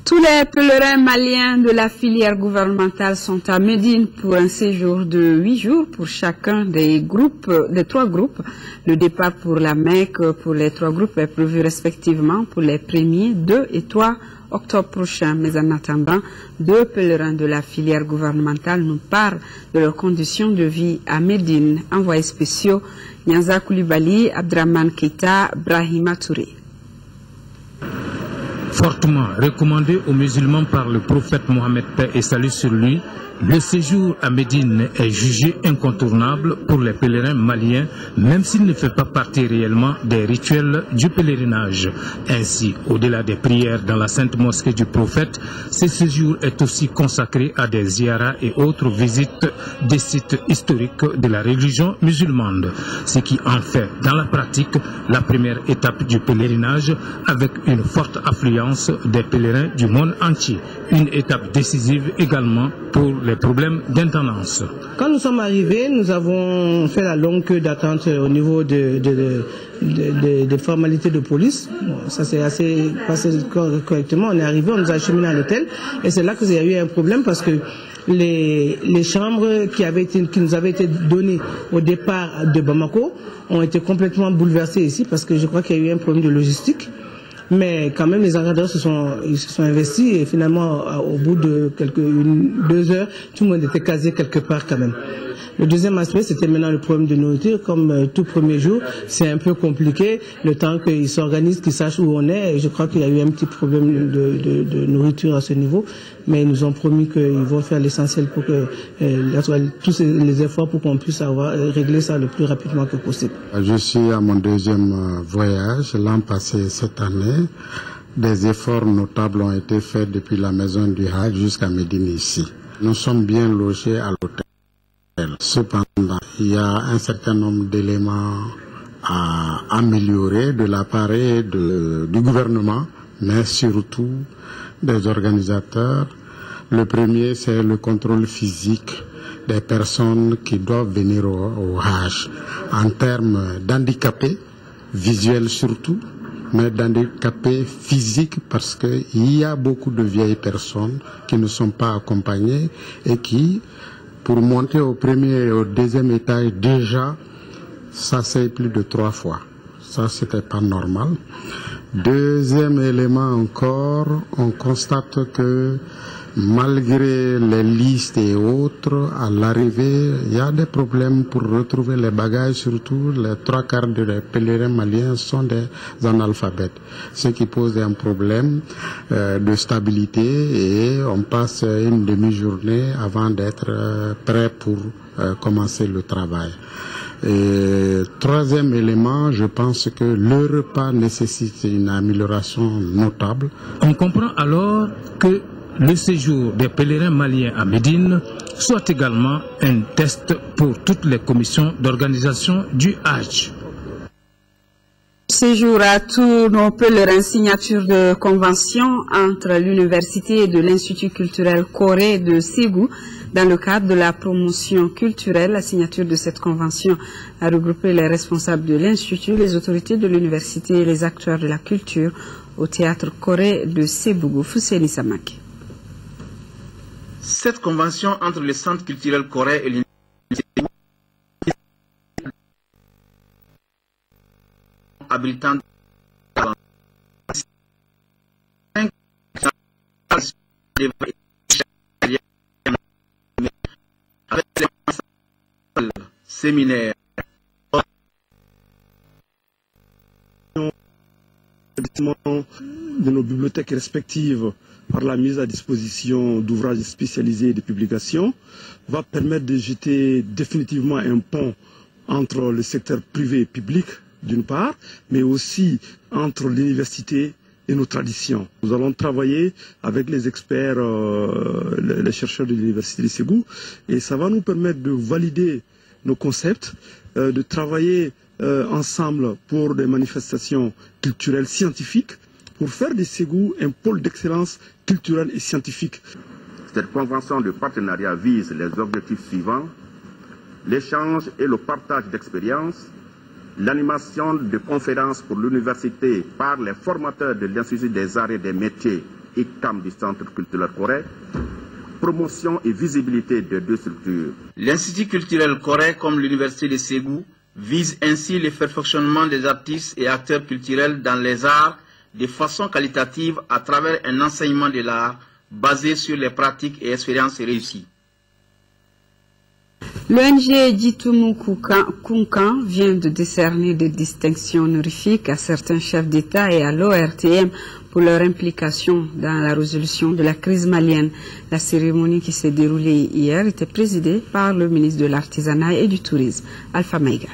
Tous les pèlerins maliens de la filière gouvernementale sont à Médine pour un séjour de 8 jours pour chacun des 3 groupes. Le départ pour la Mecque pour les 3 groupes est prévu respectivement pour les 1er, 2 et 3 octobre prochain. Mais en attendant, 2 pèlerins de la filière gouvernementale nous parlent de leurs conditions de vie à Médine. Envoyés spéciaux, Nyanza Koulibaly, Abdraman Keita, Brahima Touré.
Fortement recommandé aux musulmans par le prophète Mohammed, paix et salut sur lui, le séjour à Médine est jugé incontournable pour les pèlerins maliens, même s'il ne fait pas partie réellement des rituels du pèlerinage. Ainsi, au-delà des prières dans la sainte mosquée du prophète, ce séjour est aussi consacré à des ziyaras et autres visites des sites historiques de la religion musulmane, ce qui en fait dans la pratique la première étape du pèlerinage avec une forte affluence des pèlerins du monde entier. Une étape décisive également pour les problèmes d'intendance.
Quand nous sommes arrivés, nous avons fait la longue queue d'attente au niveau des formalités de police. Bon, ça s'est assez passé correctement. On est arrivé, on nous a acheminé à l'hôtel et c'est là qu'il y a eu un problème parce que les chambres qui nous avaient été données au départ de Bamako ont été complètement bouleversées ici parce que je crois qu'il y a eu un problème de logistique. Mais quand même, les encadreurs se sont investis et finalement, au bout de 2 heures, tout le monde était casé quelque part quand même. Le deuxième aspect, c'était maintenant le problème de nourriture. Comme tout premier jour, c'est un peu compliqué, le temps qu'ils s'organisent, qu'ils sachent où on est. Et je crois qu'il y a eu un petit problème de nourriture à ce niveau. Mais ils nous ont promis qu'ils vont faire l'essentiel pour que tous les efforts pour qu'on puisse régler ça le plus rapidement que possible.
Je suis à mon 2e voyage, l'an passé, cette année. Des efforts notables ont été faits depuis la maison du Hajj jusqu'à Médine ici. Nous sommes bien logés à l'hôtel. Cependant, il y a un certain nombre d'éléments à améliorer de l'appareil du gouvernement, mais surtout des organisateurs. Le premier, c'est le contrôle physique des personnes qui doivent venir au Hajj, en termes d'handicapés, visuels surtout, mais d'handicapés physiques parce qu'il y a beaucoup de vieilles personnes qui ne sont pas accompagnées et qui, pour monter au 1er et au 2e étage, déjà, ça c'est plus de 3 fois. Ça, c'était pas normal. Deuxième élément encore, on constate que malgré les listes et autres, à l'arrivée, il y a des problèmes pour retrouver les bagages, surtout les 3/4 des pèlerins maliens sont des analphabètes, ce qui pose un problème de stabilité et on passe une demi-journée avant d'être prêt pour commencer le travail. Et troisième élément, je pense que le repas nécessite une amélioration notable.
On comprend alors que le séjour des pèlerins maliens à Médine soit également un test pour toutes les commissions d'organisation du Hajj.
Séjour à tous nos pèlerins, signature de convention entre l'université de l'Institut culturel Corée de Ségou dans le cadre de la promotion culturelle. La signature de cette convention a regroupé les responsables de l'Institut, les autorités de l'université et les acteurs de la culture au théâtre Corée de Ségou. Fousseni Samaki.
Cette convention entre le Centre culturel Corée et l'université habilitant avec les séminaires
de nos bibliothèques respectives par la mise à disposition d'ouvrages spécialisés et de publications va permettre de jeter définitivement un pont entre le secteur privé et public d'une part, mais aussi entre l'université
et nos traditions. Nous allons travailler avec les experts, les chercheurs de l'Université de Ségou, et ça va nous permettre de valider nos concepts, de travailler ensemble pour des manifestations culturelles scientifiques, pour faire de Ségou un pôle d'excellence culturelle et scientifique.
Cette convention de partenariat vise les objectifs suivants: l'échange et le partage d'expériences, l'animation de conférences pour l'université par les formateurs de l'Institut des arts et des métiers ICAM du Centre culturel Corée, promotion et visibilité des deux structures.
L'Institut culturel Corée, comme l'Université de Ségou, vise ainsi le perfectionnement des artistes et acteurs culturels dans les arts de façon qualitative à travers un enseignement de l'art basé sur les pratiques et expériences réussies.
L'ONG Jitumu Kunkan vient de décerner des distinctions honorifiques à certains chefs d'État et à l'ORTM pour leur implication dans la résolution de la crise malienne. La cérémonie qui s'est déroulée hier était présidée par le ministre de l'Artisanat et du Tourisme, Alpha Maïga.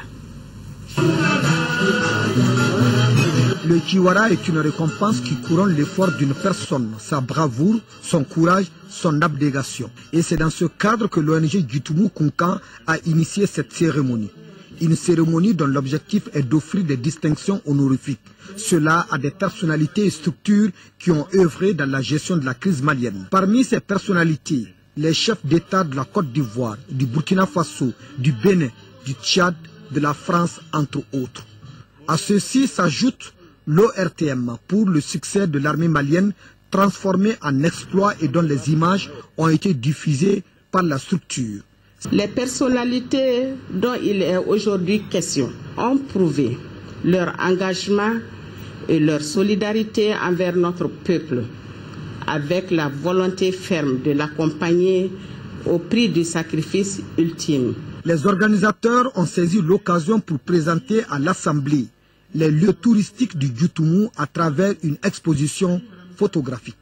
Le Kiwara est une récompense qui couronne l'effort d'une personne, sa bravoure, son courage, son abnégation. Et c'est dans ce cadre que l'ONG Jitumu Kunkan a initié cette cérémonie. Une cérémonie dont l'objectif est d'offrir des distinctions honorifiques. Cela à des personnalités et structures qui ont œuvré dans la gestion de la crise malienne. Parmi ces personnalités, les chefs d'État de la Côte d'Ivoire, du Burkina Faso, du Bénin, du Tchad, de la France, entre autres. À ceci s'ajoute l'ORTM pour le succès de l'armée malienne transformée en exploit et dont les images ont été diffusées par la structure.
Les personnalités dont il est aujourd'hui question ont prouvé leur engagement et leur solidarité envers notre peuple avec la volonté ferme de l'accompagner au prix du sacrifice ultime.
Les organisateurs ont saisi l'occasion pour présenter à l'Assemblée les lieux touristiques du Jitumu à travers une exposition photographique.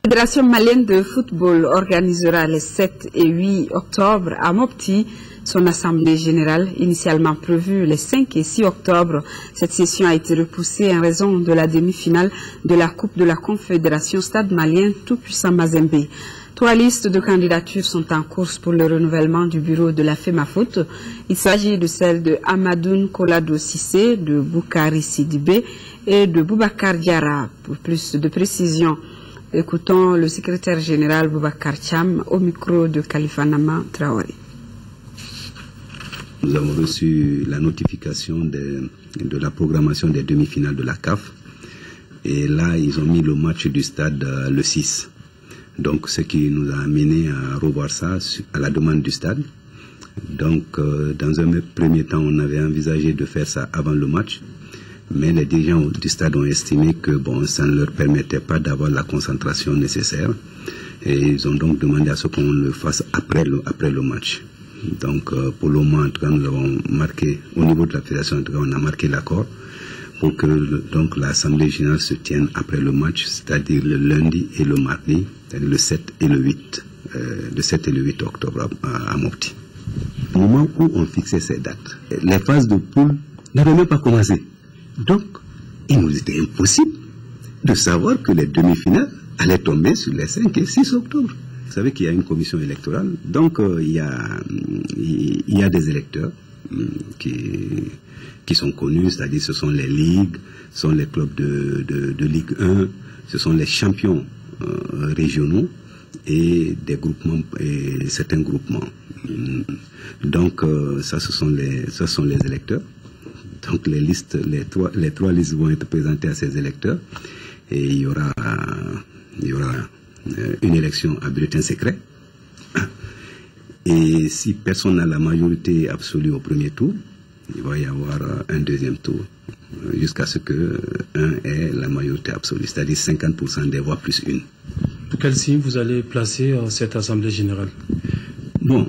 La Fédération malienne de football organisera les 7 et 8 octobre à Mopti son assemblée générale, initialement prévue les 5 et 6 octobre. Cette session a été repoussée en raison de la demi-finale de la Coupe de la Confédération Stade malien Tout-Puissant Mazembe. 3 listes de candidatures sont en course pour le renouvellement du bureau de la FEMAFOOT. Il s'agit de celles de Amadoun Kolado Sissé, de Boukari Sidibé et de Boubacar Diarra. Pour plus de précision, écoutons le secrétaire général Boubacar Cham au micro de Khalifa Traoré.
Nous avons reçu la notification de la programmation des demi-finales de la CAF. Et là, ils ont mis le match du stade le 6. Donc, ce qui nous a amené à revoir ça à la demande du stade. Donc, dans un premier temps, on avait envisagé de faire ça avant le match. Mais les dirigeants du stade ont estimé que bon, ça ne leur permettait pas d'avoir la concentration nécessaire. Et ils ont donc demandé à ce qu'on le fasse après le match. Donc, pour le moment, en tout cas, nous avons marqué, au niveau de la fédération, en tout cas, on a marqué l'accord pour que donc l'Assemblée générale se tienne après le match, c'est-à-dire le lundi et le mardi, c'est-à-dire le 7 et le 8, le 7 et le 8 octobre à Mopti. Au moment où on fixait ces dates, les phases de poule n'avaient même pas commencé. Donc, il nous était impossible de savoir que les demi-finales allaient tomber sur les 5 et 6 octobre. Vous savez qu'il y a une commission électorale, donc il y a des électeurs qui sont connus, c'est-à-dire ce sont les ligues, ce sont les clubs de Ligue 1, ce sont les champions régionaux et des groupements et certains groupements. Donc ça ce sont les électeurs. Donc les trois listes vont être présentées à ces électeurs et il y aura une élection à bulletin secret. Et si personne n'a la majorité absolue au premier tour, il va y avoir un deuxième tour, jusqu'à ce que un ait la majorité absolue, c'est-à-dire 50% des voix plus une.
Pour quel signe vous allez placer cette Assemblée générale?
Bon,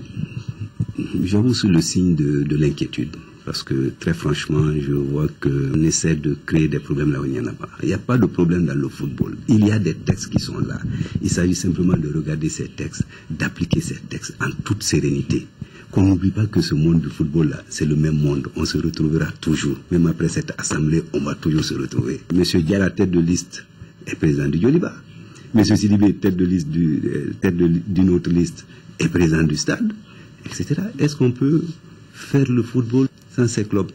j'avoue sur le signe de l'inquiétude. Parce que très franchement, je vois qu'on essaie de créer des problèmes là où il n'y en a pas. Il n'y a pas de problème dans le football. Il y a des textes qui sont là. Il s'agit simplement de regarder ces textes, d'appliquer ces textes en toute sérénité. qu'on n'oublie pas que ce monde du football-là, c'est le même monde. On se retrouvera toujours. Même après cette assemblée, on va toujours se retrouver. Monsieur Diarra, tête de liste, est président du Djoliba. Monsieur Sidibé, tête d'une autre liste, est président du stade, etc. Est-ce qu'on peut faire le football sans ces clubs?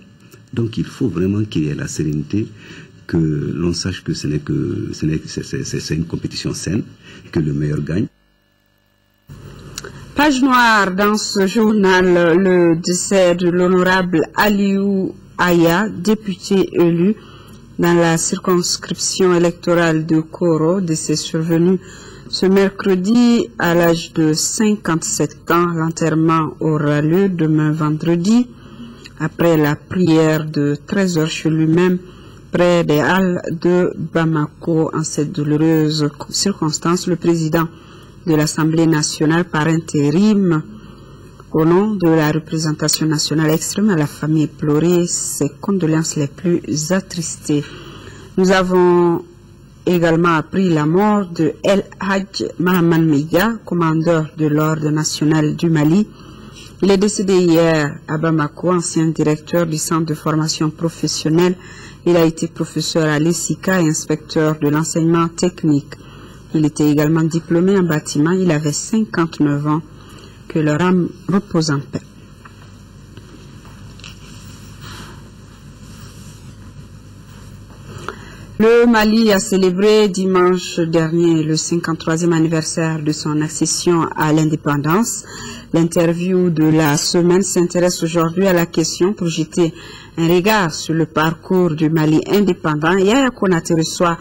Donc il faut vraiment qu'il y ait la sérénité, que l'on sache que c'est une compétition saine, et que le meilleur gagne.
Page noire dans ce journal, le décès de l'honorable Aliou Aya, député élu dans la circonscription électorale de Koro, décès survenu ce mercredi à l'âge de 57 ans. L'enterrement aura lieu demain vendredi après la prière de 13 heures chez lui-même près des Halles de Bamako. En cette douloureuse circonstance, le président de l'Assemblée nationale par intérim, au nom de la représentation nationale, exprime à la famille éplorée ses condoléances les plus attristées. Nous avons également appris la mort de El Hadj Mahaman Meya, commandeur de l'Ordre national du Mali. Il est décédé hier à Bamako, ancien directeur du centre de formation professionnelle. Il a été professeur à l'ESICA et inspecteur de l'enseignement technique. Il était également diplômé en bâtiment. Il avait 59 ans. Que leur âme repose en paix. Le Mali a célébré dimanche dernier le 53e anniversaire de son accession à l'indépendance. L'interview de la semaine s'intéresse aujourd'hui à la question pour jeter un regard sur le parcours du Mali indépendant. Yaya Konaté reçoit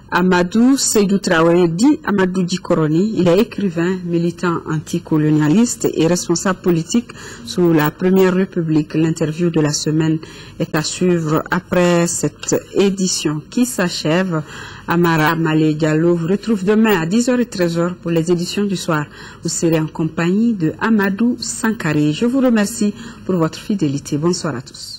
Amadou Seydou Traoré, dit Amadou Djikoroni. Il est écrivain, militant anticolonialiste et responsable politique sous la Première République. L'interview de la semaine est à suivre après cette édition qui s'achève. Amara Malé Diallo vous retrouve demain à 10h et 13h pour les éditions du soir. Vous serez en compagnie de Amadou Sankari. Je vous remercie pour votre fidélité. Bonsoir à tous.